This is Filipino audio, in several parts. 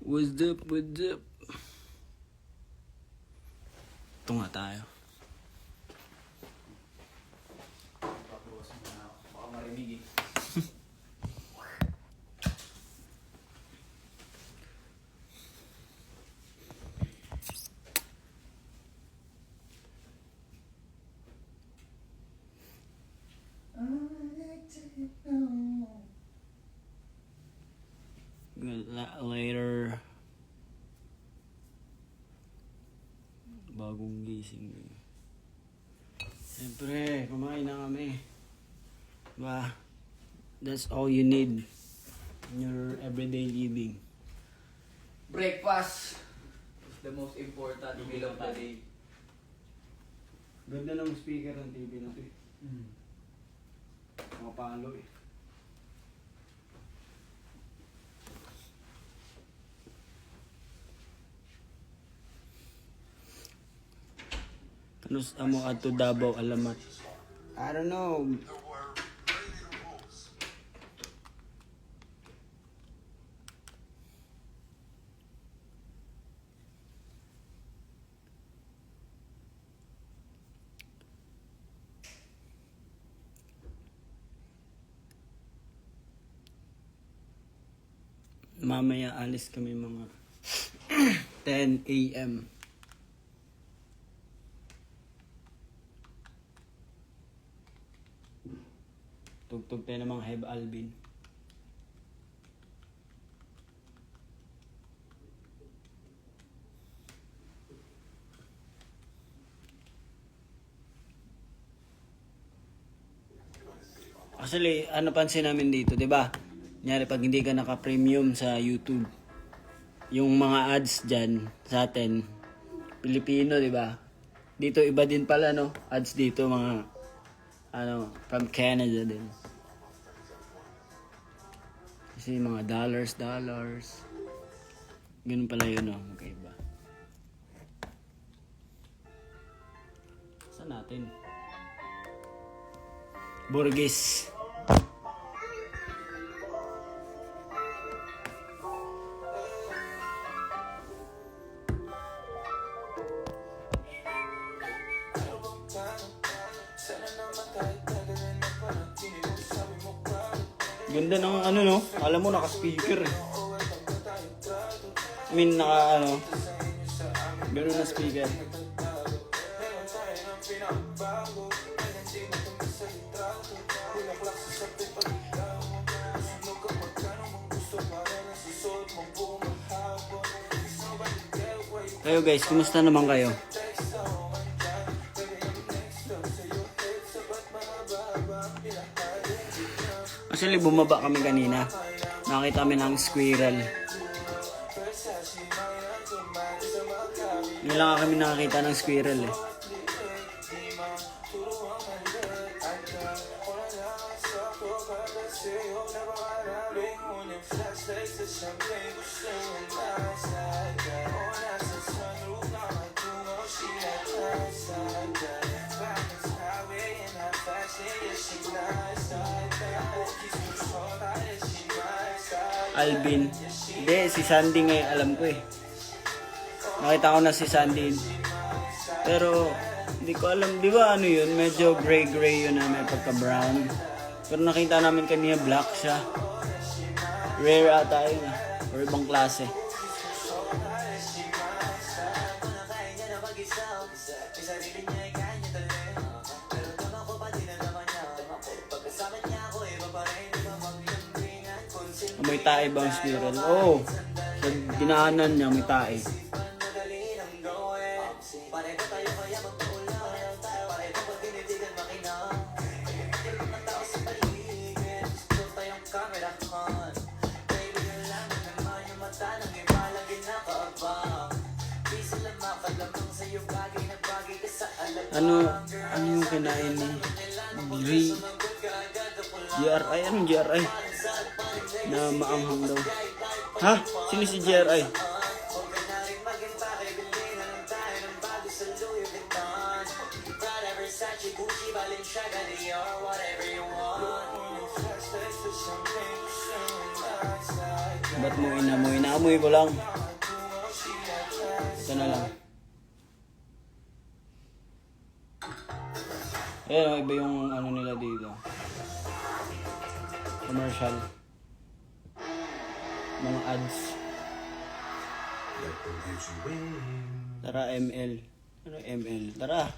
What's up, what's up? Ito nga tayo. Papawas mo na ako. Baka marinig eh. Later. Bagong gising. Siyempre, kumain na kami. Diba? That's all you need in your everyday living. Breakfast is the most important meal of the day. Ganda ng speaker ng TV na ito eh. Mga palo eh. Kanus amo ato Davao alamat. I don't know. Mamaya alis kami mga 10 a.m. Tugtog tayo ng mga Heb Alvin. Actually, ano pansin namin dito, 'di ba? Kunyari pag hindi ka naka-premium sa YouTube, yung mga ads diyan sa atin, Pilipino, 'di ba? Dito iba din pala no, ads dito mga from Canada din. Kasi mga dollars. Ganun pala yun, no? Magkaiba. Saan natin? Burgess. Ganda ng no? Alam mo, naka-speaker eh. I mean, gano'n na speaker. Kayo guys, kumusta naman kayo? Actually, bumaba kami kanina. Nakita kami ng squirrel. Ngayon lang kami nakakita ng squirrel eh. Alvin. Hindi, si Sandy ngayon alam ko eh. Nakita ko na si Sandy. Pero, hindi ko alam. Di ba ano yun? Medyo gray yun na may pagka-brown. Pero nakita namin kanina black siya. Rare ata yun ah. Or ibang klase. May tae ba ang squirrel? Oo. Sa dinaanan niya may tae. Ano yung kinain ni GRI? Anong GRI? Na maanghang daw. Ha? Sino si GRI? Ba't mo inamoy? Naamoy ko lang. Ito na lang. Ayan, iba yung ano nila dito. Commercial. Mga ads. Tara, ML. Ano ML? Tara.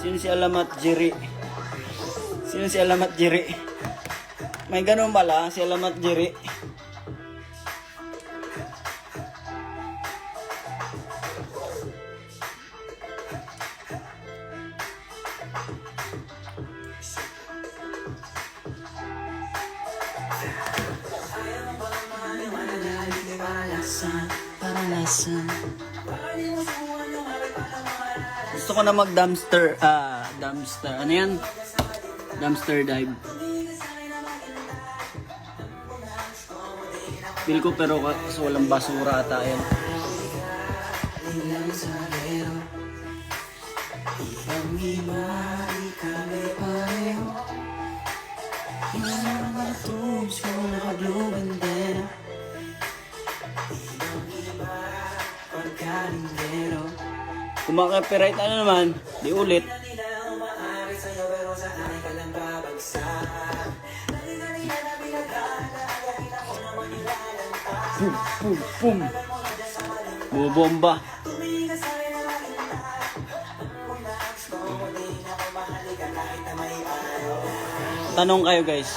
Sino si Alamat Jiri? Sino si Alamat Jiri? May ganun pala, si Alamat Jiri. Gusto ko na mag-dumpster, dumpster, ano yan? Dumpster dive. Feel ko pero kasi walang basura ata yan. Kung maka-copyright ano naman, di ulit. Pum, pum, pum. Bubomba. Tanong kayo guys.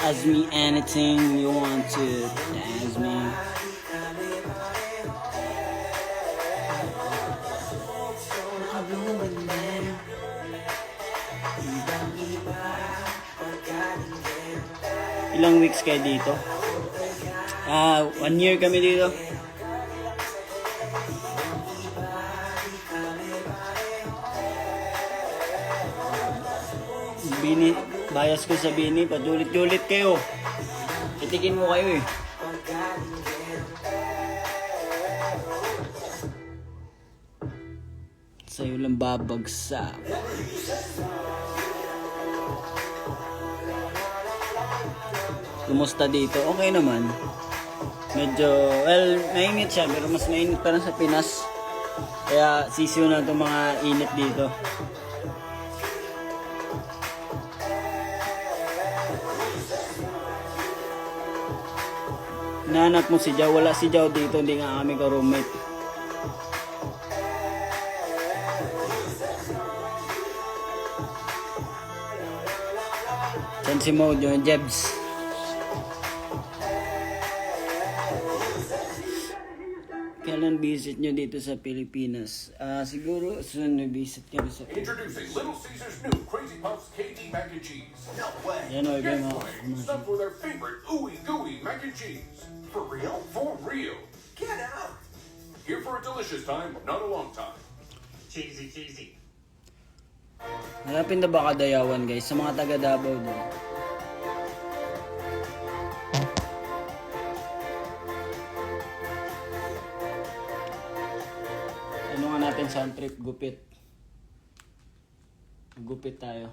Ask me anything you want to ask me. Ilang weeks kayo dito? 1 year kami dito. Bini, bias ko sa Bini, padulit-dulit kayo. Itikin mo kayo eh. Sa'yo lang babagsak. Kumusta dito? Okay naman. Medyo, well, mainit siya, pero mas mainit pa rin sa Pinas. Kaya sisiyo na itong mga init dito. Hinahanap mo si Jao. Wala si Jao dito, hindi nga kami ka-roommate. San si Mojo, Jebs. Kailan visit nyo dito sa Pilipinas? Siguro soon na visit kami sa Introducing Little Caesar's new Crazy Puffs KD Mac and Cheese. No way. Yan o, iba Get yung mga plain, stuffed with our favorite ooey gooey mac and cheese. For real? For real. Get out. Here for a delicious time, not a long time. Cheesy, cheesy. Hanapin na ba Kadayawan guys? Sa mga taga Davao doon. Ano nga natin sa trip? Gupit. Gupit tayo.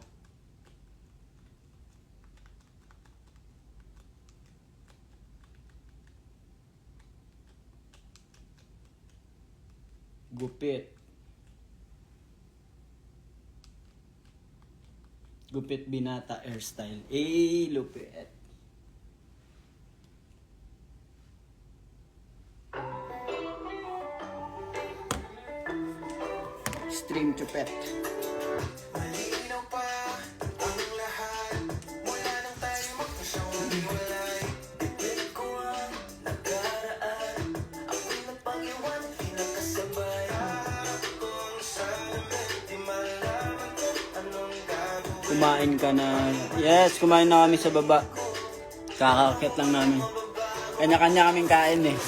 Gupit. Gupit Binata hairstyle. Lupit. Stream chupet. Malinaw pa ang lahat mula nang tayo magkasamang-iwalay. Bibig ko ang nakaraan, ako'y napag-iwan, pinagkasabay. Kung sana di malaman ko anong gagawin. Kumain ka na. Yes, kumain na kami sa baba. Kakakit lang namin. Kanya-kanya kaming kain eh.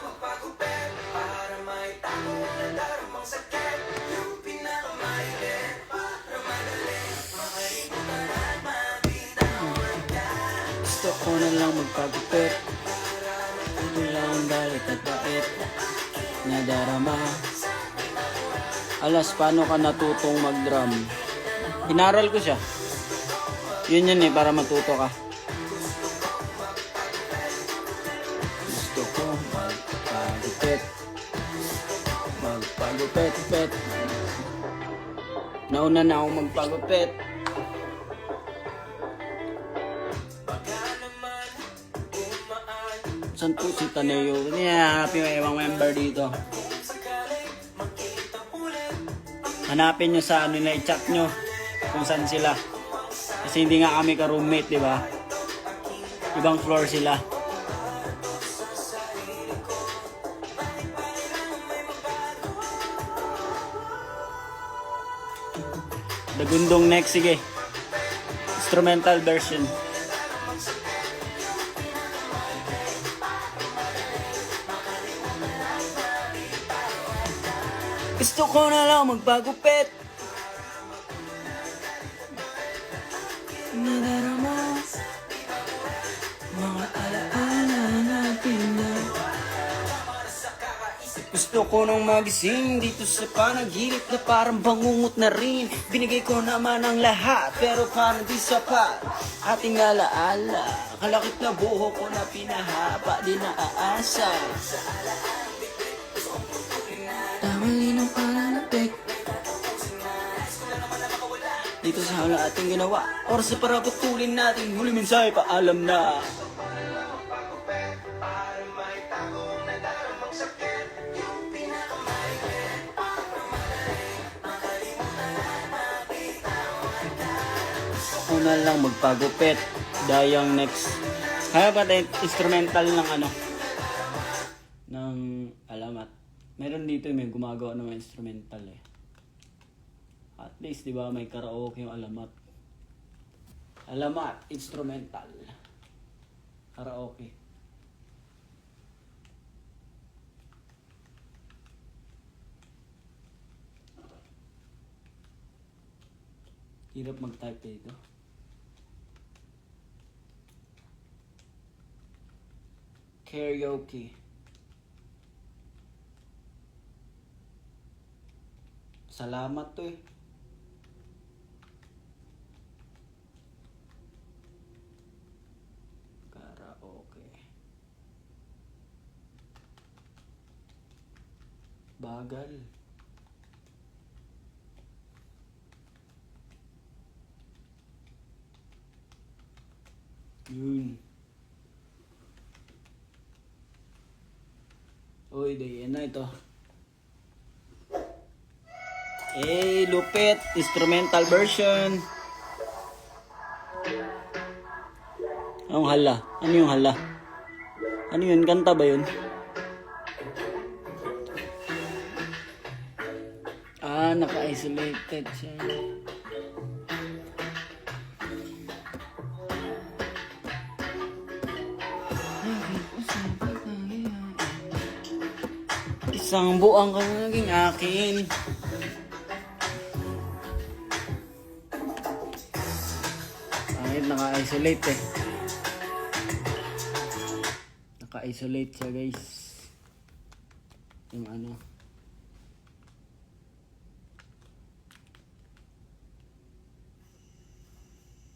Magpagupit para may tago na darumang sakit. Yung pinakamainit para madali makalimutan at mabitawan ka. Gusto ko na lang magpagupit. Ito lang ang galit at bait. Nadarama. Alas, paano ka natutong mag-drum? Inaral ko siya. Yun yun para matuto ka. Gusto ko magpagupit. Magpagupit-pit. Nauna na ako magpagupit. Saan po si Taneo? Hanapin mo ibang member dito. Hanapin nyo sa ano na i-chat nyo kung saan sila. Kasi hindi nga kami ka-roommate, di ba? Ibang floor sila. Dagundong next, sige. Instrumental version. Gusto ko na lang magpagupit. Nadarama mga alaala natin na. Gusto ko nang magising dito sa panaginip na parang bangungot na rin. Binigay ko naman ang lahat pero parang di sapat. Ating alaala, kalakip na buho ko na pinahaba, di naaasa. Tamali ng pananapik dito sa hala ating ginawa. Oras na para putulin natin. Huli mensahe, paalam na. Ako na lang magpagupit. Dayang next. Kaya ba tayo instrumental ng ano? Ng alamat. Meron dito may gumagawa ng instrumental eh. At least, di ba, may karaoke yung alamat. Alamat, instrumental. Karaoke. Hirap mag-type dito. Karaoke. Salamat to eh. Karaoke. Bagal. Yun. Uy, yan na ito. Eh, lupit. Instrumental version. Anong hala? Ano yung hala? Ano yun? Kanta ba yun? Ah, naka-isolated siya. Isang buang ka naging akin. Naka-isolate eh. Naka-isolate siya guys. Yung ano.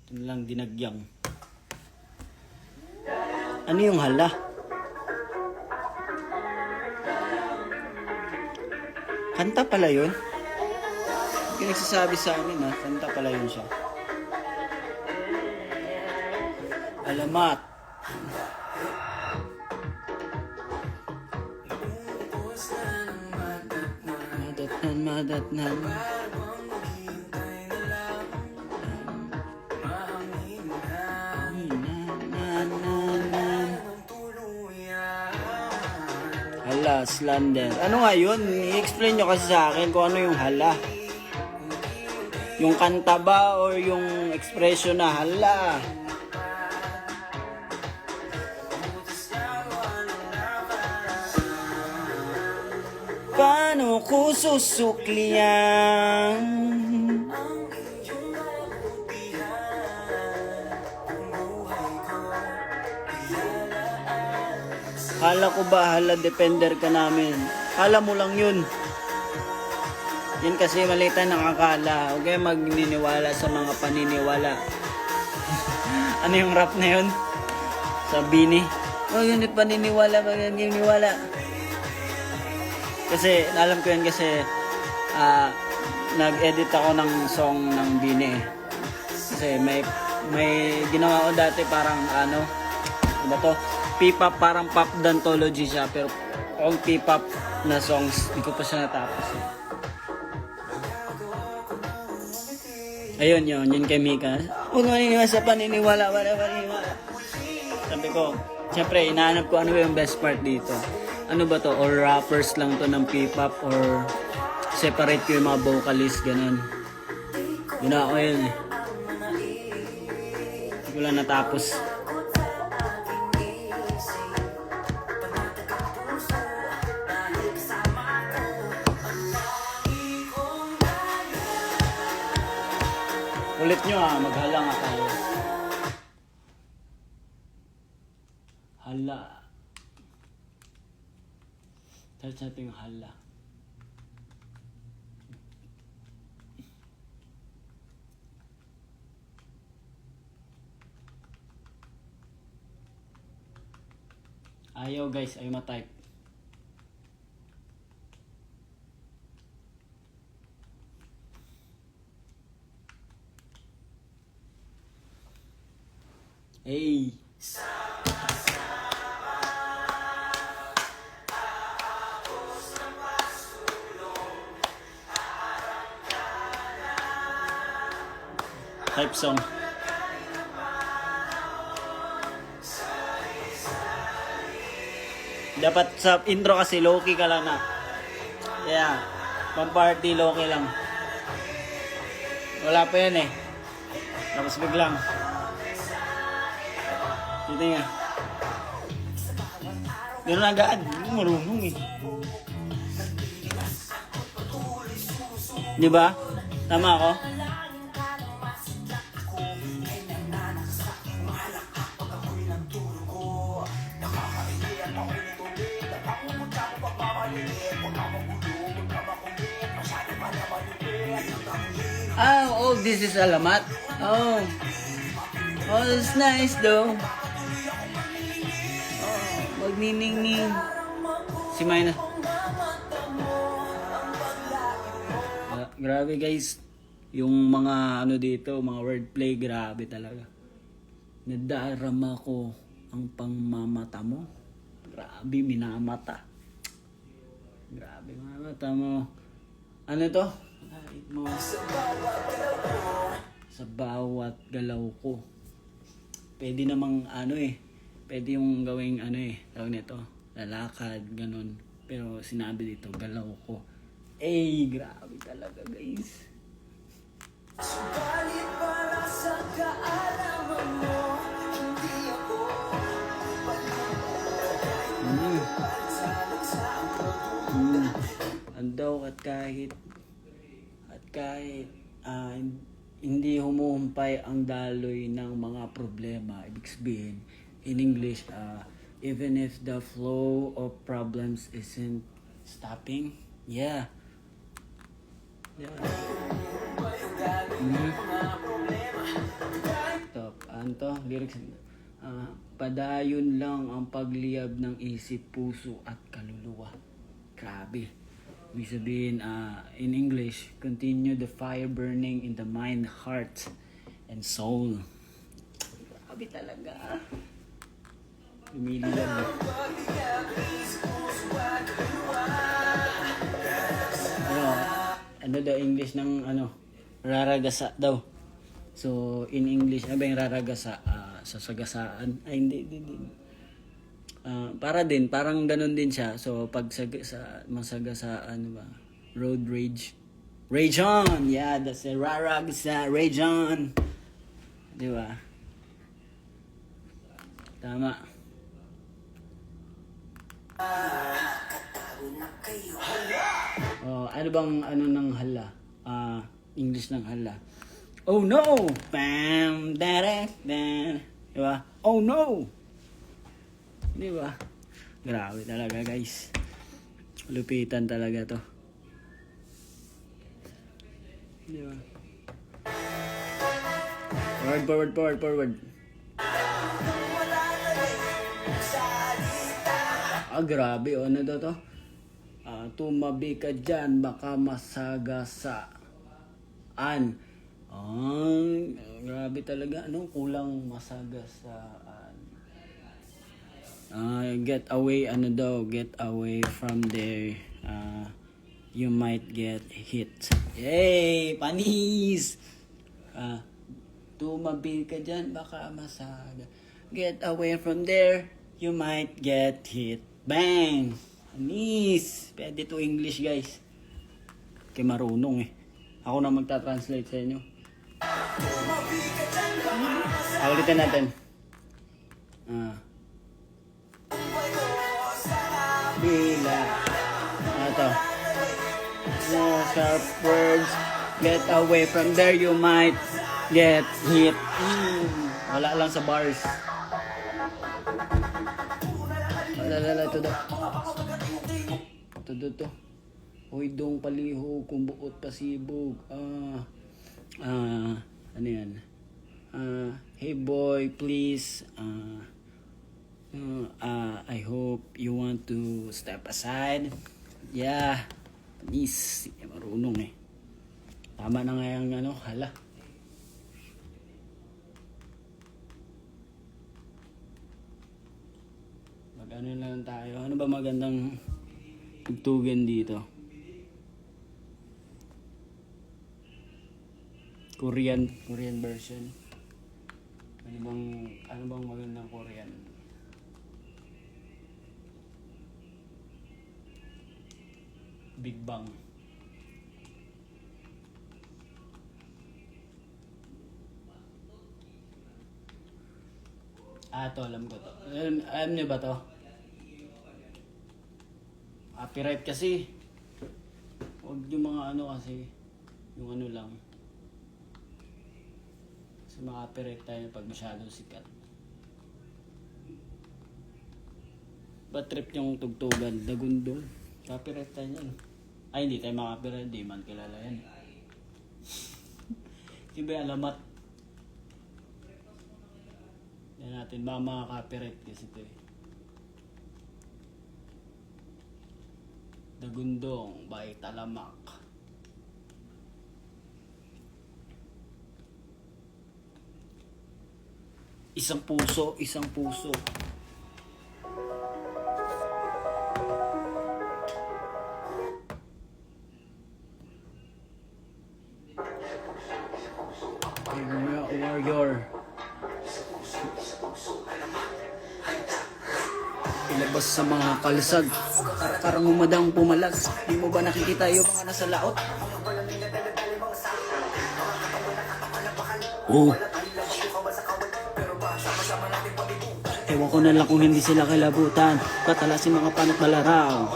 Ito lang dinagyang. Ano yung hala? Kanta pala yun? Hindi nagsasabi sa amin ha. Kanta pala yun siya. Alamat. Madatnan. Hala, slander. Ano nga yun? I-explain nyo kasi sa akin kung ano yung hala. Yung kanta ba or yung expression na hala? Paano ko susuklian? Kala ko ba hala defender ka namin? Kala mo lang yun. Yan kasi malita nakakala. Huwag kayo magniniwala sa mga paniniwala. Ano yung rap na yun? Sabi ni, oh yun yung paniniwala, paniniwala. Kasi, alam ko yan kasi nag-edit ako ng song ng Bini eh. Kasi may ginawa ko dati parang ano ba to? P-pop, parang pop dantology siya. Pero all P-pop na songs, di ko pa siya natapos eh. Ayun yun kay Mika. Huwag maniniwala sa paniniwala, wala paniniwala. Sabi ko, siyempre, inaanap ko ano ba yung best part dito. Ano ba to? Or rappers lang to ng P-pop or separate ko yung mga vocalist, ganun. Yun ako yun eh. Hindi ko lang natapos. Ulit nyo maghala nga tayo. Hala. Search natin yung hala. Ayaw guys, ayaw ma-type. Hey. Type song. Dapat sa intro kasi low-key ka lang na. Yeah. Pang-party low-key lang. Wala pa yan eh. Tapos biglang. Dito nga. Ganun agad. Hindi mo marunong eh. Di ba? Tama ako? Oh, this is alamat. Oh, it's nice though. Oh, magniningning. Si Mayna. Grabe guys. Yung mga ano dito, mga wordplay, grabe talaga. Nadarama ko ang pangmamata mo. Grabe, minamata. Grabe, minamata mo. Ano to? Mo. Sa bawat galaw ko. Pwede namang ano eh. Pwede yung gawing ano eh. Tawag nito. Lalakad, ganun. Pero sinabi dito, galaw ko. Grabe talaga guys. Subalit para sa kaalaman mo, hindi ako Andaw at kahit hindi humuhumpay ang daloy ng mga problema. Ibig sabihin, in English, even if the flow of problems isn't stopping, yeah. Top, anto, lyrics. Padayon lang ang pagliyab ng isip, puso at kaluluwa. Grabe. Ibig sabihin, in English, continue the fire burning in the mind, heart, and soul. Grabe talaga. Lumili lang. Ano daw English ng raragasa daw. So, in English, ano ba yung raragasa? Sasagasaan. Ay, hindi. Parang ganun din siya. So, pag masagasaan ba? Road rage. Rage on! Yeah, that's a raragasa. Rage on! Di ba? Tama. Ano bang ng hala? English ng hala. Oh no! Bam! Dare! Dan! Di ba? Oh no! Di ba? Grabe talaga guys. Lupitan talaga to. Di ba? Forward, forward, forward, forward. Grabe, ano daw to? Tumabi ka dyan, baka masagasaan. Grabe talaga, ano? Kulang masagasaan. Get away, ano daw? Get away from there. You might get hit. Yay! Panis! Tumabi ka dyan, baka masaga. Get away from there. You might get hit. Bang! Panis! Pwede to English, guys. Kaya marunong eh. Ako na magta-translate sa inyo. Ulitin natin. Bila. Ito. No sharp words. Get away from there. You might get hit. Wala lang sa bars. Wala. Ito daw. Ito. Hoy dong palihog kung buot pasibog. Ano yan? Hey boy, please. I hope you want to step aside. Yeah. Panis. Marunong eh. Tama na nga yung ano, hala. Mag-ano lang tayo. Ano ba magandang tugtugan dito? Korean version. Ano bang magandang Korean? Big Bang. To alam ko to. Alam niyo ba to? Copyright kasi. Huwag yung mga ano kasi. Yung ano lang. Kasi maka-copyright tayo pag masyadong sikat. Ba't trip yung tugtugan? Dagundong. Copyright tayo yan. Ay, hindi tayo maka-copyright. Di man kilala yan. Iba yung alamat. Yan natin. Baka maka-copyright kasi ito eh. Dagundong by Talamak. Isang puso. Warrior. Ilabas sa mga kalsad. Karang umadang pumalag. Di mo ba nakikita yung mga nasa laot? Oh. Ewan ko na lang kung hindi sila kilabutan. Katalasin mga panat balaraw.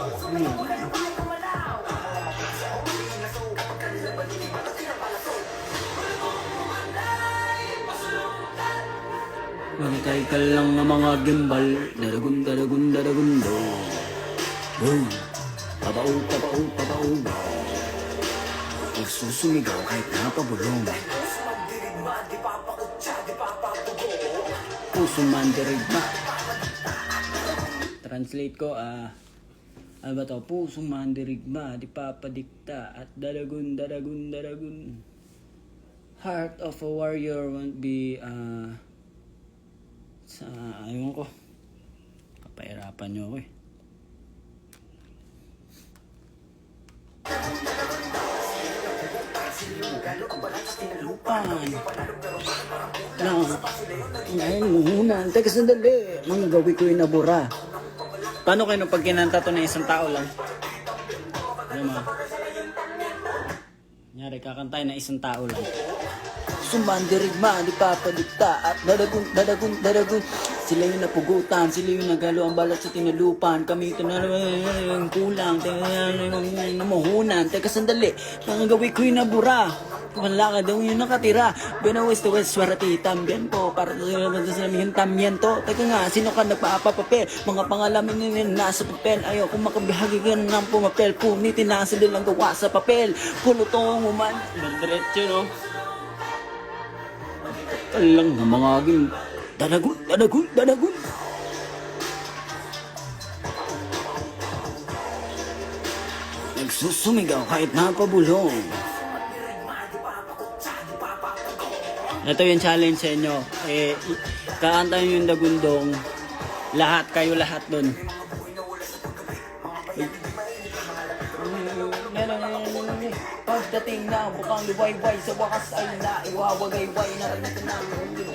Magkay ka lang ng mga gimbal. Daragundo. Boom. Tabao. Susumigaw kahit napabulong. Puso man dirigma. Translate ko, ano ba to? Puso man dirigma, di papadikta. At daragun. Heart of a warrior won't be, ayun ko. Kapahirapan nyo ako eh. Ngayon, teka sandali. Mga gawi ko yung nabura. Paano kayo nung pag kinanta to na isang tao lang? Alam mo? Nyari, kakantay na isang tao lang. Sumandirigma, di papadikta. At dadagun. Sila yung napugutan, sila yung nagalo ang balat sa tinalupan. Kami ito na yung kulang, namuhunan. Teka sandali, mga gawi ko yung nabura. wala ka daw yung nakatira. Bueno, west to west, swarati, tambiento. Para sa namin tambiento. Teka nga, sino ka nagpapapapel? Mga pangalaman nila nasa papel. Ayaw kung makabihagi ka ng pumapel. Punitin na sila lang gawa sa papel. Kulutong uman. Diretso, no? Talang na mga aging. Dadagun, dadagun, dadagun. Nagsusumigaw kahit napabulong. Ito yung challenge sa inyo. Kaanta nyo yung dagundong. Lahat, kayo lahat dun. Pagdating na bukang liwayway, sa wakas ay naiwawagayway. Narinig na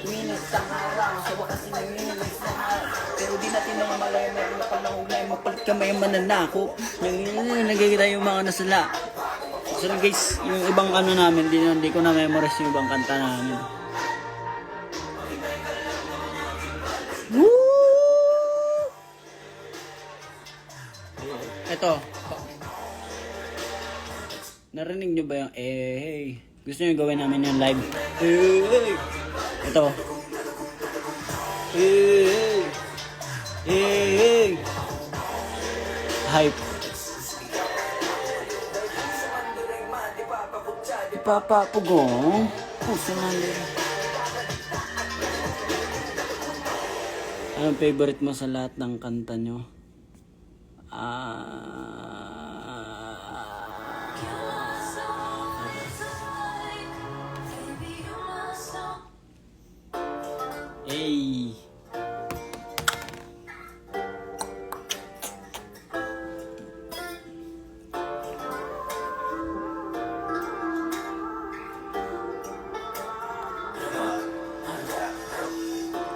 minus sa harang, sa wakas ay minus na harang. Pero di natin na malay, meron na palang uglay, mapalit ka may mananakop. Nagkikita yung mga nasala. So guys, yung ibang ano namin, di ko na memorize yung ibang kanta namin. Woo! Ito. Narinig nyo ba yung hey? Gusto nyo gawin namin yung live? Hey! Ito. Hey! Hey! Hype. Ipapapugong. Puso namin. Anong favorite mo sa lahat ng kanta nyo? Hey.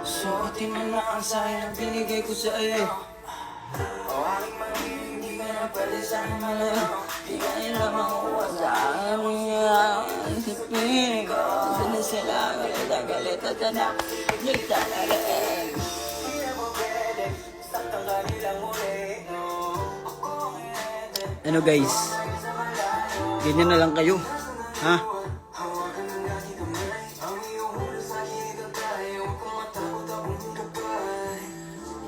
Suotin mo na ang sayang binigay ko sa iyo. O aking magiging, hindi ka na pwede sa akin malayo. Di ka nila makuha sa aming isipin ko. Sino sila, galit at anak, di talagang. Di na mo pwede, saktang kanilang muli. Ano guys, ganyan na lang kayo, ha?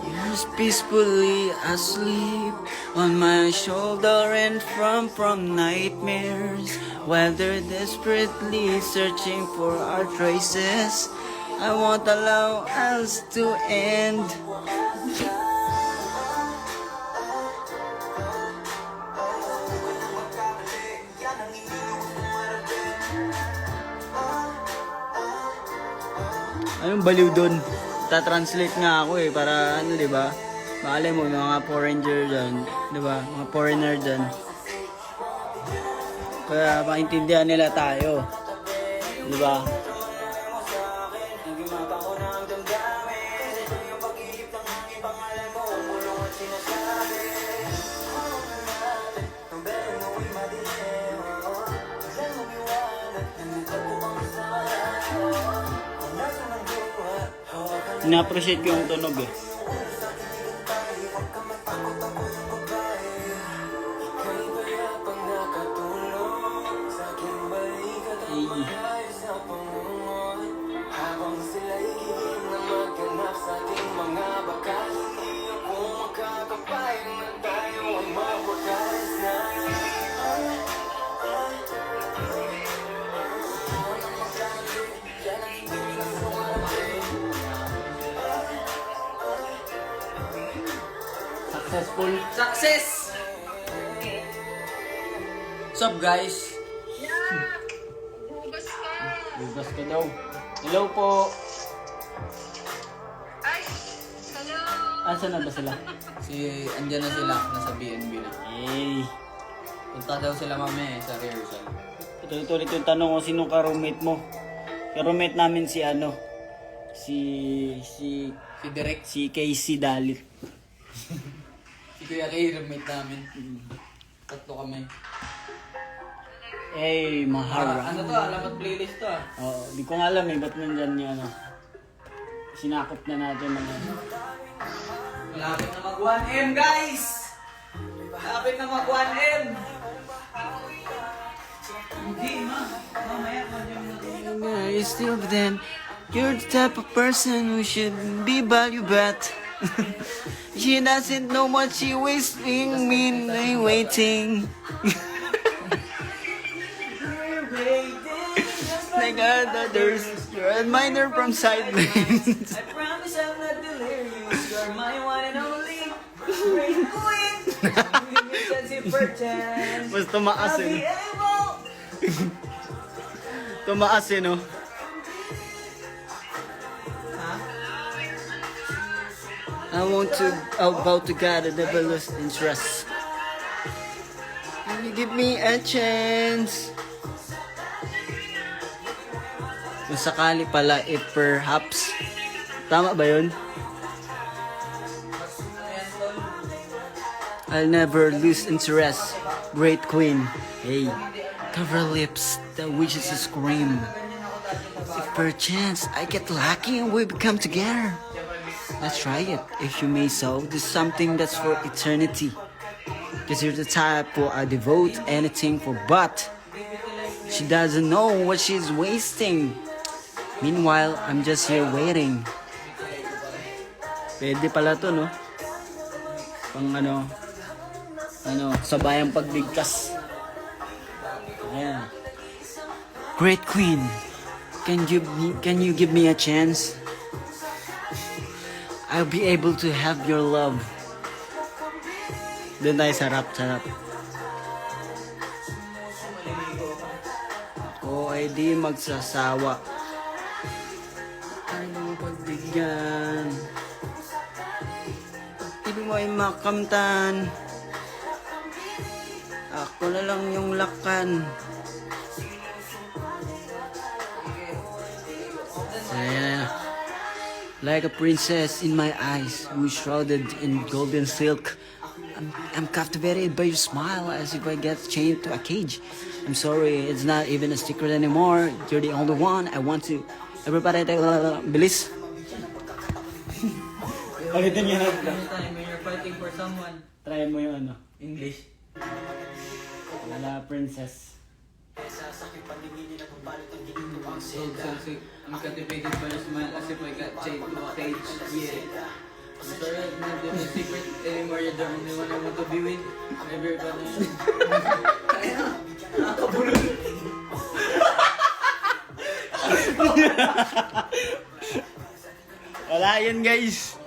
Yes, peacefully asleep on my shoulder and from nightmares, while they're desperately searching for our traces. I won't allow us to end. Anong baliw doon? Ta-translate nga ako para ano, 'di ba? Malay mo mga foreigner diyan, 'di ba? Mga foreigner diyan. Para maintindihan nila tayo. 'Di ba? Na-appreciate ko yung tunog eh. Successful. Success! What's up guys? Bugas ka. Bugas ka daw. Hello po. Ay, hello. Asan na ba sila? Andyan na sila, nasa BNB na. Eh. Punta daw sila mamaya sa rehearsal. Ito ulit yung tanong kung sinong ka-roommate mo. Ka-roommate namin si ano? Si Direk. Si Casey Dalit. Si Kuya Kay, roommate namin. Tatlo kami. Eh, mahara. Ano to? Alamat playlist to ah. Oo, di ko nga alam eh, ba't nandyan yung ano. Sinakop na natin mga Malapit na mag 1M guys! Malapit na mag 1M! Hindi ma. You still then, you're the type of person who should be valued, but she doesn't know what she wasting me waiting. Like others, you're a minor from sidelines. I promise I'm not delirious. You're my one and only. Great queen. Give me a chance if perchance. Mas tumaas I'll be eh. able. Tumaas eh, no? I want to, about to God, I never lose interest. Can you give me a chance? Kung sakali pala, if perhaps. Tama ba yun? I'll never lose interest. Great queen. Hey, cover lips that wishes to scream. If perchance I get lucky and we become together. Let's try it, if you may so. Do something that's for eternity. Cause you're the type who I devote anything for, but she doesn't know what she's wasting. Meanwhile, I'm just here waiting. Pwede pala to, no? Pang sabayang pagligtas. Ayan. Great queen, can you give me a chance? I'll be able to have your love. Doon tayo sarap. Ako ay di magsasawa. Ano pagbigyan? Pag-ibig mo ay makamtan. Ako na lang yung lakan. Ayan. Like a princess in my eyes, who's shrouded in golden silk. I'm captivated by your smile, as if I get chained to a cage. I'm sorry, it's not even a secret anymore. You're the only one I want to. Everybody, bilis. Ulitin niya na. Anytime when you're fighting for someone. Try mo yung ano. English. Wala, princess. So, I'm captivated by your smile as if I got chained to a cage. Yeah. I'm sorry, it's not even a secret anymore. You're the only one I want to be with. Everybody. Kaya, nakakabulol. Wala yun, guys.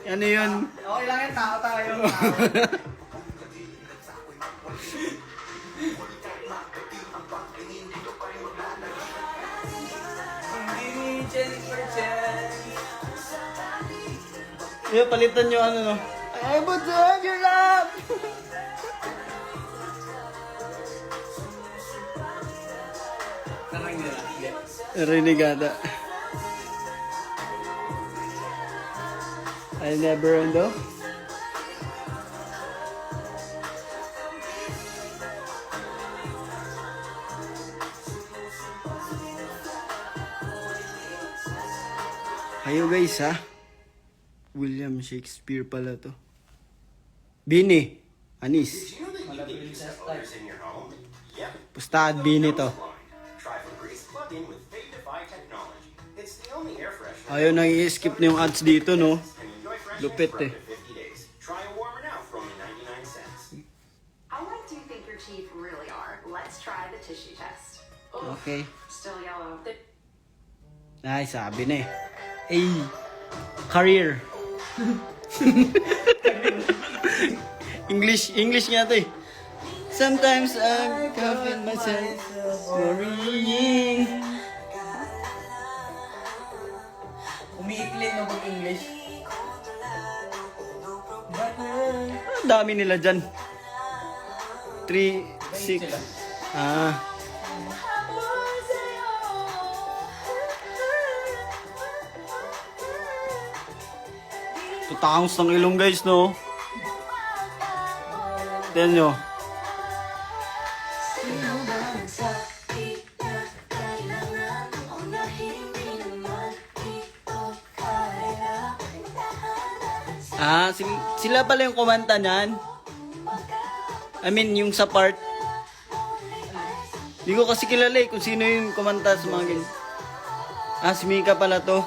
Ano yun? Okay lang yan, tao tayo. Give me a chance for chance. Yung palitan nyo ano, no? I want to have your love! Narinig nila. Rinig ata. I never know. Ayo guys ha. William Shakespeare pala to. Bini. Anis. Others in your home? Yep. Pustad Bini to. Try Febreze plugged in with Fade-Defy technology. It's the only air freshener. Ayaw nang i-skip na yung ads dito, no? And enjoy freshness Lupit for up eh. to 50 days. Try a warmer now for only 99 cents. I like to think your teeth really are. Let's try the tissue test. Okay. Still yellow. Ay, sabi na eh. Ay, career. English nga to eh. Sometimes I confess myself worrying. Umiikli no pag English. Ang dami nila dyan. 3, 6. Ah. Tutangos ng ilong guys, no? Tignan nyo. Ah, sila pala yung kumanta niyan. I mean, yung sa part. Hindi ko kasi kilala eh kung sino yung kumanta sa mga ganyan. Ah, si Mika pala to.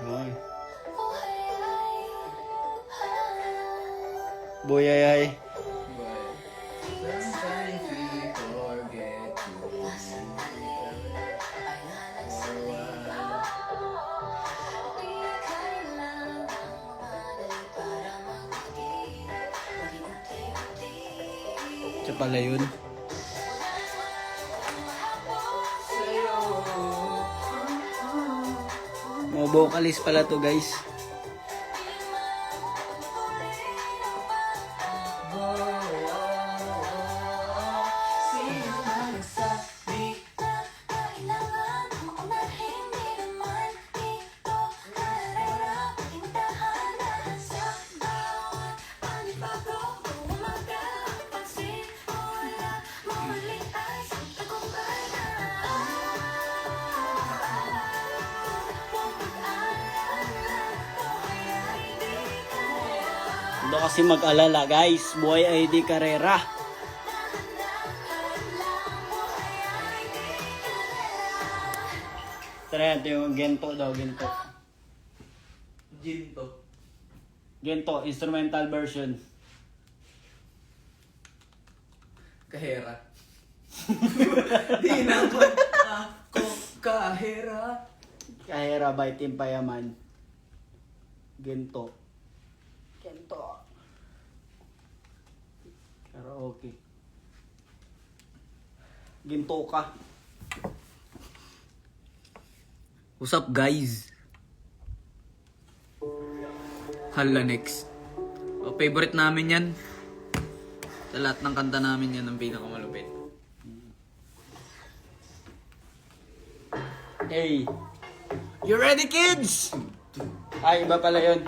Ay. Boyayay. Sometimes we forget to for a while. Siya pala yun. Mga vocalist pala to guys. Hindi kasi mag-alala guys, buhay ay di karera. Tara natin yung Gento daw, Gento. Ginto. Gento, instrumental version. Kahera. Di naman ako kahera. Kahera by Team Payaman. Gento. Gento. Karaoke. Ginto ka. What's up guys? Hala next. O, favorite namin yan. Sa lahat ng kanta namin yan ang pinakamalupit. Hey! You ready kids? Ay, iba pala yun.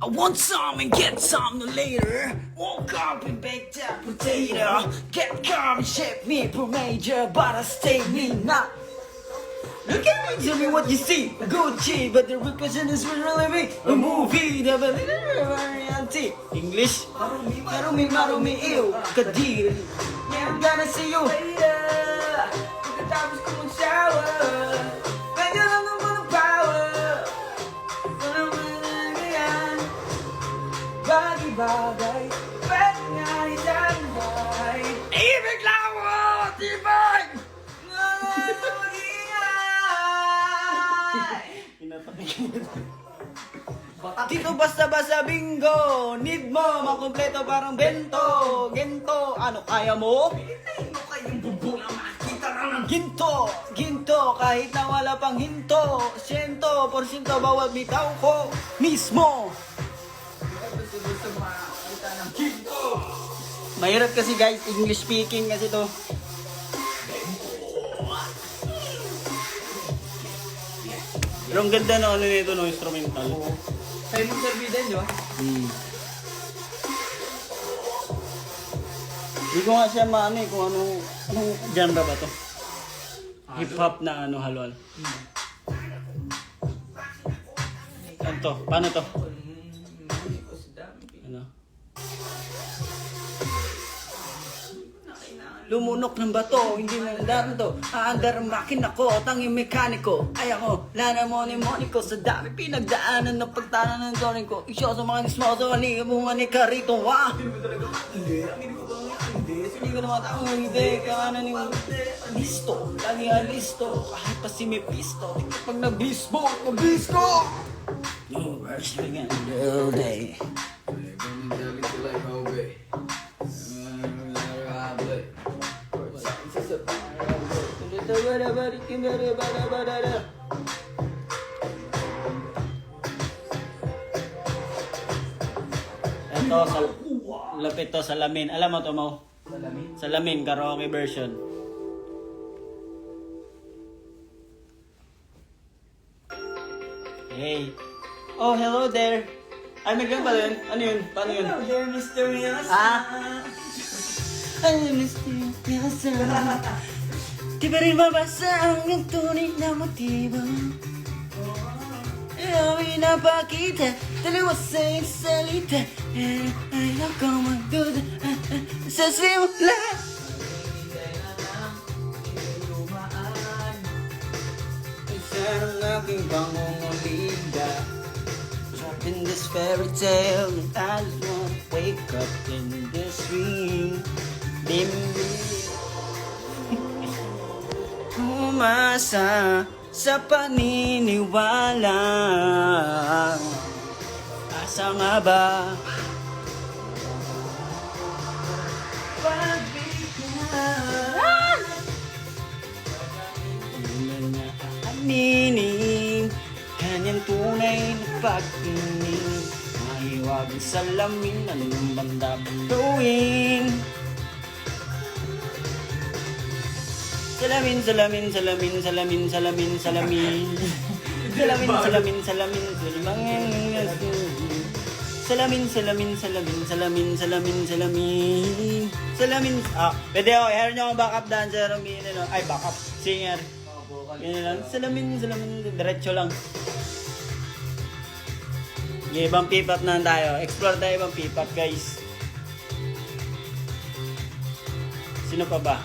I want some and get some later. Woke up and baked a potato. Get calm and shape me for major, but I stay me not. Look at me, tell me what you see. Gucci, but the represent is really me. A movie, the variety. English, marumi, ew, kadir. Yeah, I'm gonna see you later. Pagkatapos ko mag-shower. Medyo lang naman ang power. Wala man yan. Bagay-bagay. Pwede nga isang bahay. Ibig lang mo, tibay! Dito basta-basta bingo. Need mo, makompleto parang bento. Gento, ano kaya mo? Hintayin mo kayong bubula, makikita lang ng ginto. Ginto, kahit na wala pang hinto. 100% bawat bitaw ko mismo. Mahirap kasi guys, English speaking kasi to. Pero ang ganda na ano nito, no, instrumental. Simon Serviden, di ba? Hindi ko nga siya maano eh, kung anong genre ba to. Hip-hop na ano, halwal. Ano to? Paano to? Ano? Lumunok ng bato, hindi mo nandaro to. Aandar ang makina ko, tanging mekaniko. Ay ako, lana moni-moniko. Sa dami pinagdaanan ng pagtanan ng toning ko. Isyo sa mga nismoso, ani mo mani ka rito, ha? Hindi ko naman ako hindi. Kakanan yung listo. Lagi ang listo. Kahit pa si may pisto. Pag nabisbo, nabisko! No, words ring in all day. Ito, lapit to sa lamin. Alam mo to, Mo? Sa lamin, karaoke version. Hey. Oh, hello there. Ay, may ganun pala yun. Ano yun? Paano yun? Hello there, Mr. Yes. Ah? Alam na di ba rin mabasa ang iyong tunay na motibo? Ikaw pinapakita, dalawa sa iyong salita. Ay ako magduda sa simula. Isa ng aking pangungulida, trapped in this fairy tale, and I just wanna wake up in this dream. Bimbi umasa sa paniniwala. Asa nga ba? Pagbigyan hindi na aaminin kanyang tunay na pag-inig. Mahiwagin sa lamin, anong banda gawin? Salamin, salamin, salamin, salamin, salamin, salamin. Salamin, salamin, salamin, salamin. Salamin, salamin, salamin, salamin, salamin, salamin. Salamin. Ah, pwede ako. I-hear nyo ang backup dancer. Ay, backup singer. Yan lang. Salamin, salamin. Diretso lang. Okay, ibang pipap na tayo. Explore tayo ibang pipap, guys. Sino pa ba?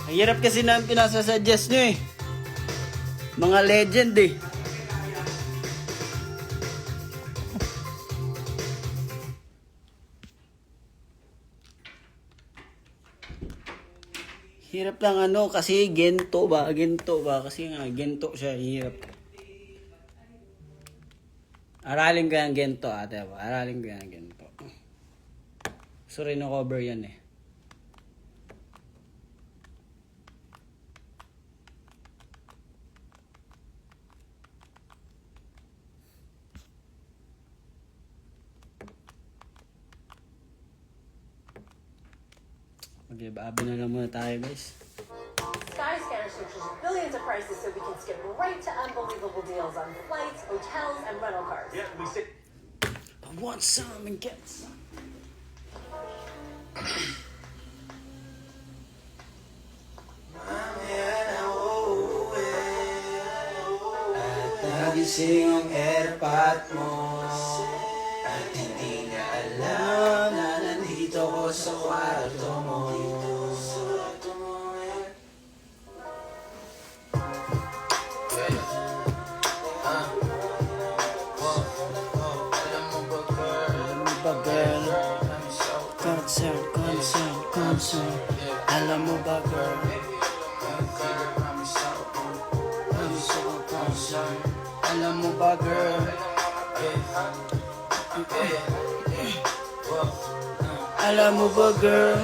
Ang hirap kasi na pinasasuggest nyo eh. Mga legend eh. Hirap lang ano kasi gento ba kasi nga gento siya, hirap. Aralin ko yung gento ate ba? Aralin ko yung gento. Gusto rin na cover yan eh. Mag-iba-abi na lang muna tayo guys. Skyscanner searches billions of prices so we can skip right to unbelievable deals on flights, hotels, and rental cars. Yeah, we sit. I want some and get some. At nagising ang airpot mo at hindi na alam na nandito ko sa kwarto mo. Concern. Alam mo ba girl? I'm so concerned. Alam mo ba girl? Alam mo ba girl?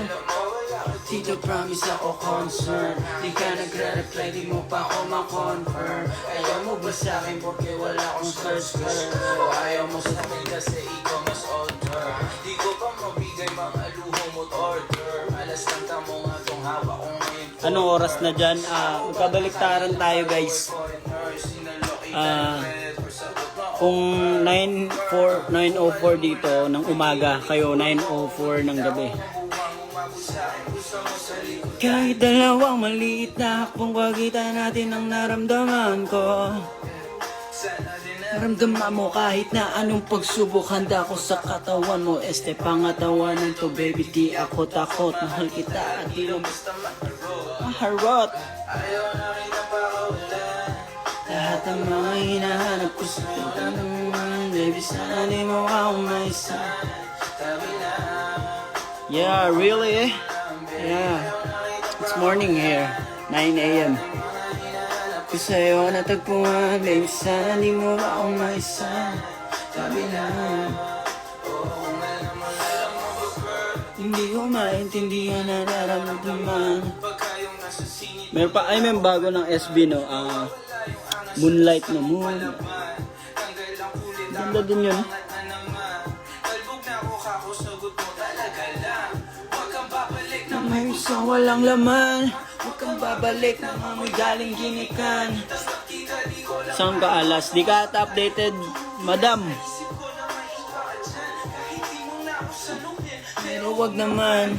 Tito promise ako concern. Di ka nagre-reply, di mo pa ako ma-confirm. Ayaw mo ba sa'kin porque wala akong search girl? O ayaw mo sa'kin kasi ikaw mas older. Di ko pa mabigay mga luho mo't order. Alas ng tamo nga tong hawak ko ngayon. Anong oras na dyan? Magkabaliktaran tayo guys. Kung 9:04 dito ng umaga, kayo 9:04 ng gabi. Kahit dalawang maliit na hakbang pagitan natin ang naramdaman ko. Naramdaman mo kahit na anong pagsubok, handa ko sa katawan mo. Este pangatawanan to baby, di ako takot. Mahal kita at di lang basta maharot. Ayaw na kita pakawalan. Lahat ng mga hinahanap ko sa kita naman. Baby sana di mo ako maisa. Yeah, really? Yeah. It's morning here, 9 a.m. Ko sa'yo natagpuan, baby, sana di mo ako maisa. Sabi na, hindi ko maintindihan na nararamdaman. Meron pa, ay may bago ng SB no, Moonlight na moon. Ganda din yun. May isang walang laman, huwag kang babalik na may galing ginikan. Saan ka alas? Di ka ata updated, madam. wag naman.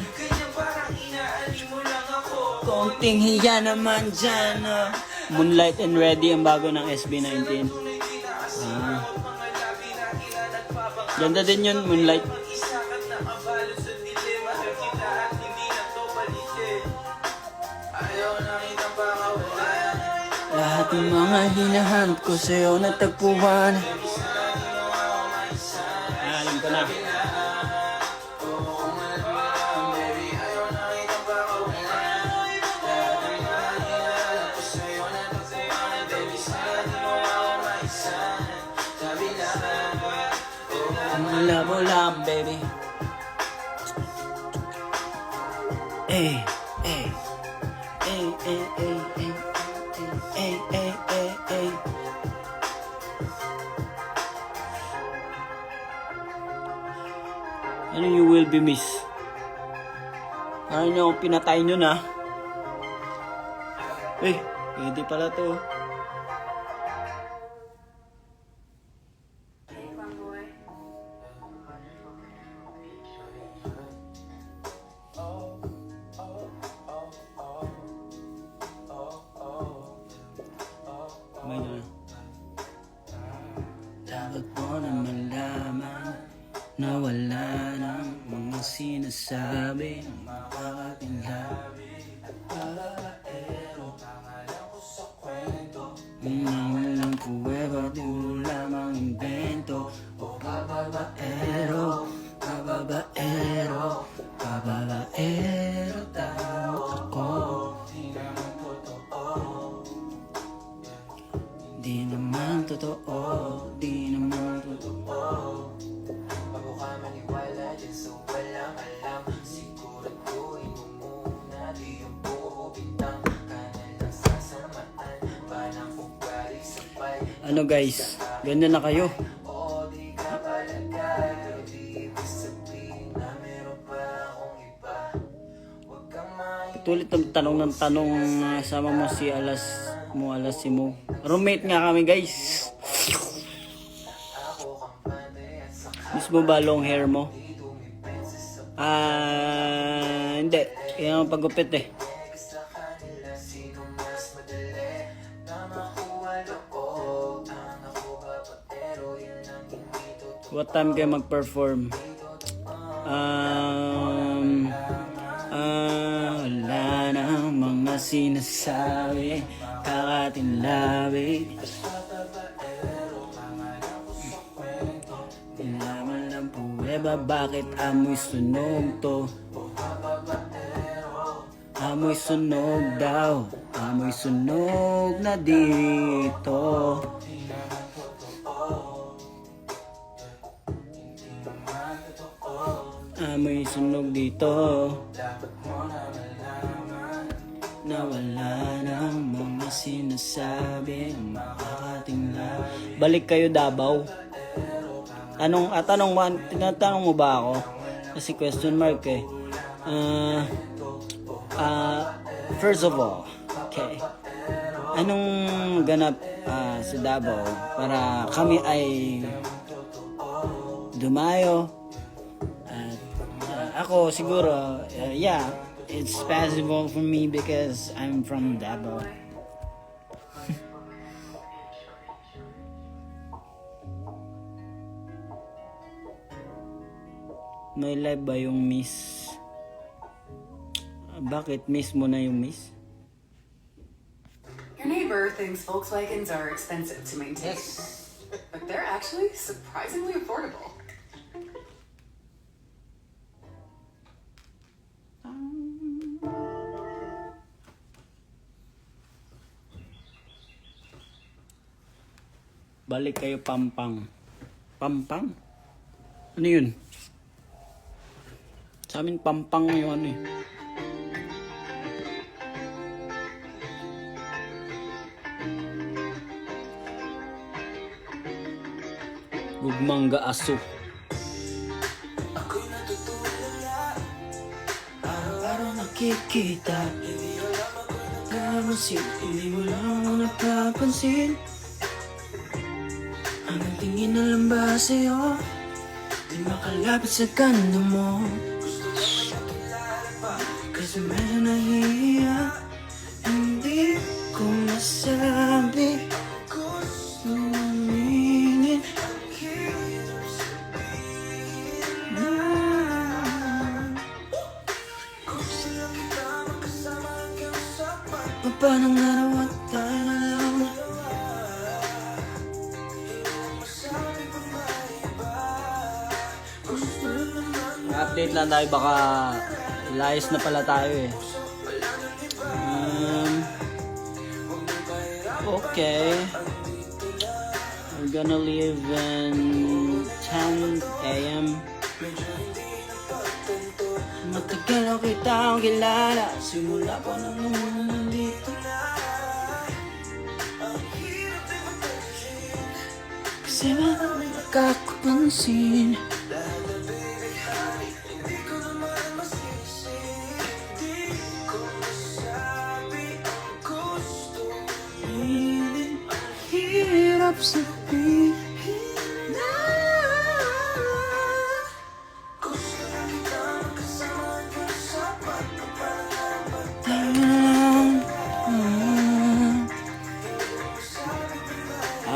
Konting hiya naman dyan. Moonlight and Ready ang bago ng SB19. Ganda din yun, Moonlight. Lahat ng mga hinahanap ko sa'yo natagpuan. Alam ko na. Love, baby. Hey, hey, hey, hey, hey, hey, hey, hey, hey, hey. Ano you will be missed? Parang niyo akong pinatay nyo na. Eh, hindi pala to. Dapat mo na malaman na wala ng mga sinasabi ng makakatinlabi. Walang pruweba, di mo lamang invento. O bababaero, bababaero, bababaero tayo ako. Di naman totoo, di naman totoo. Bago ka maniwala dyan so walang alam. Siguraduhin mo muna di yung puro bintang. Ka na lang sasamaan, parang ugali sabay. Ano guys, ganyan na kayo. O di ka palagay, pero di ibig sabihin na meron pa akong iba. Huwag kang Tulit ng tanong sama mo si Alas si Mo. Roommate nga kami guys. Miss mo ba long hair mo? Hindi. Kaya ang pagupit eh. What time kayo mag-perform? Wala na mga sinasabi, kakatinlabi. Laman lang pruweba, bakit amoy sunog to? Amoy sunog daw, amoy sunog na dito. Amoy sunog dito. Na wala ng mga sinasabi, makakatingla. Balik kayo Davao. Tinatanong mo ba ako? Kasi question mark eh. First of all, okay. Anong ganap sa Davao para kami ay dumayo? At ako siguro, yeah, it's possible for me because I'm from Davao. May live ba yung Miss? Bakit Miss mo na yung Miss? Your neighbor thinks Volkswagens are expensive to maintain. Yes. But they're actually surprisingly affordable. Balik kayo Pampang. Pampang? Ano yun? Sa amin Pampang yung ano eh. Gugmangga aso. Ako'y natutulala, Araw-araw nakikita. Tamansin, hindi mo lang napapansin. Ang tingin na lang ba sa'yo? Di makalapit sa kanda mo. Kasi medyo nahiya, hindi ko masabi. Gusto aminin. Paano nga raw at tayo na lang? Update lang tayo, baka layas na pala tayo eh. Okay. We're gonna leave in 10 a.m. Matagal na kitang kilala, simula pa nang nandito. Kasi makakapansin. Hirap sabihin na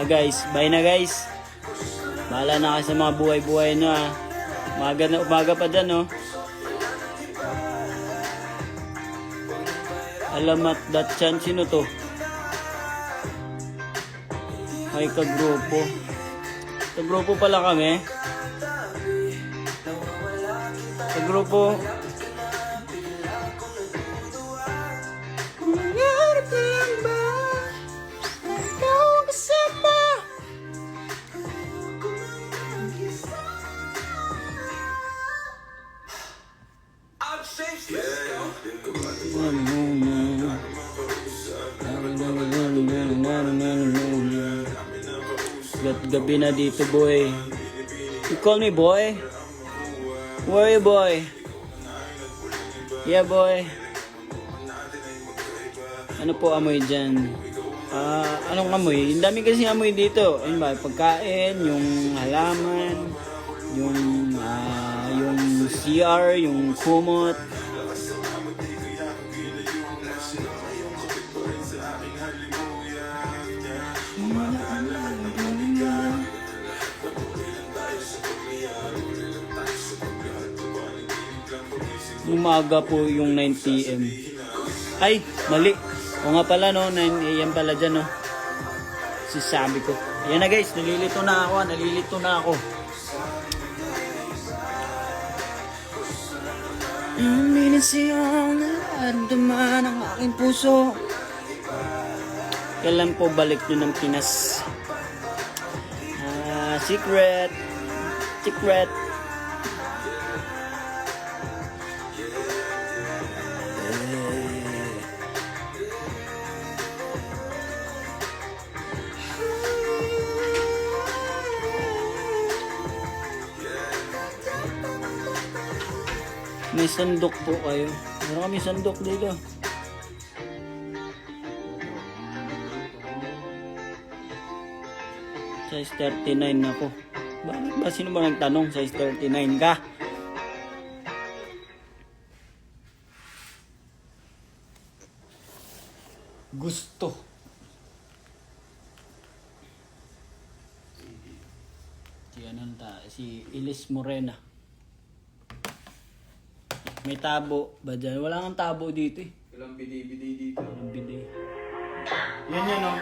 guys, bye na guys. Bahala na kayo sa mga buhay-buhay nyo ah. Umaga pa dyan oh. Alamat Datchan, sino to? Ay, kagrupo. Kagrupo pala kami. Kagrupo. Nangyari pa lang ba? Ikaw ang kasama. Gabi na dito boy. You call me boy? Where are you boy? Yeah boy. Ano po amoy dyan? Anong amoy? Ang dami kasi amoy dito. Ayun ba? Pagkain, yung halaman, yung CR, yung kumot. Umaga po yung 9 p.m. Ay, mali. O nga pala no, 9 a.m. pala dyan no. Sisabi ko. Ayan na guys, nalilito na ako. Aminin siyang naramdaman ang aking puso. Kailan po balik nyo ng Pinas? Secret. May sandok po kayo. Meron kami sandok dito. Size 39 ako. Bakit ba? Sino ba nagtanong? Size 39 ka? Gusto. Si Ilis Morena. May tabo ba dyan? Wala kang tabo dito eh. Walang biday-biday dito. Walang biday. Yan o.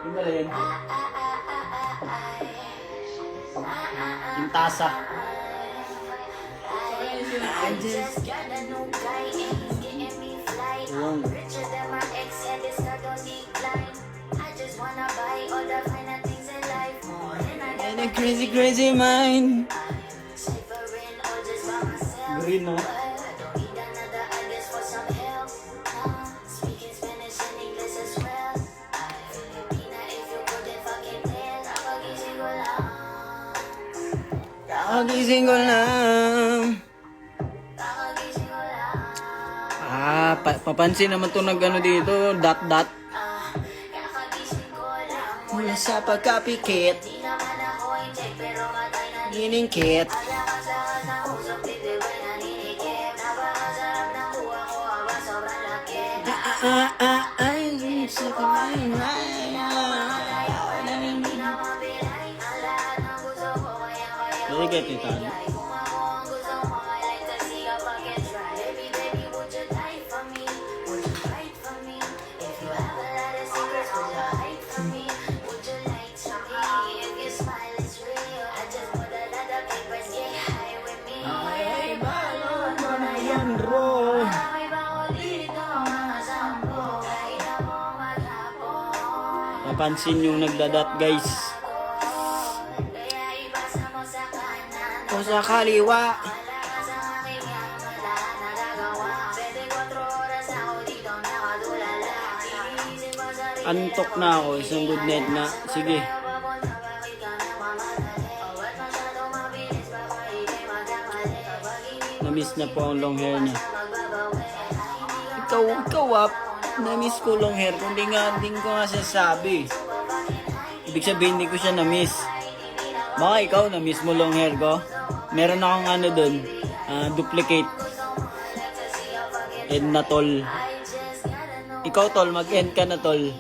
Yung pala yan. Yung tasa. I just got a new guy and he's getting me flight. I'm richer than my ex and this guy don't decline. I just wanna buy all the finer things in life. More than I And a crazy mind. Ciphering all just by myself. Green no? But I don't need another, I guess, for some help. Speaking Spanish and English as well. Filipina, if you couldn't fucking tell. Kakagising ko lang. Kakagising ko lang. Kakagising ko lang. Papansin naman to nag-ano dito, dot. Kakagising ko lang. Mula sa pagkapikit, Di naman ako inject pero matay na giningkit. Alakas-lakas na usap, titiwin na ninikip. Napakasarap Really get it on. Napansin yung nagdadat, guys. O sa kaliwa. Antok na ako, isang good night na. Sige. Na-miss na po ang long hair niya. Ikaw up. Na-miss ko long hair. Kung di ko nga sasabi. Ibig sabihin, hindi ko siya na-miss. Baka ikaw, na-miss mo long hair ko. Meron akong ano dun. Duplicate. End na tol. Ikaw tol, mag-end ka na tol.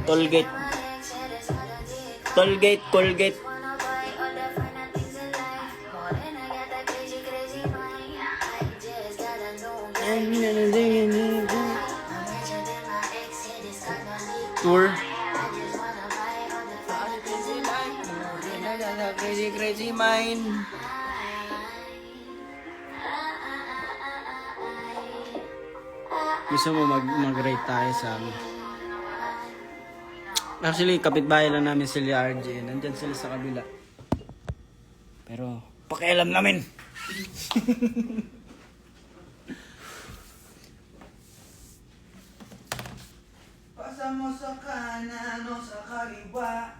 Tollgate. Tollgate, Colgate. Tour. Crazy mind. Gusto mo mag-rate tayo sa amin. Actually, kapitbahay lang namin sila RJ. Nandyan sila sa kabila. Pero, pakialam namin. Pasa mo sa kanan o sa kaliwa.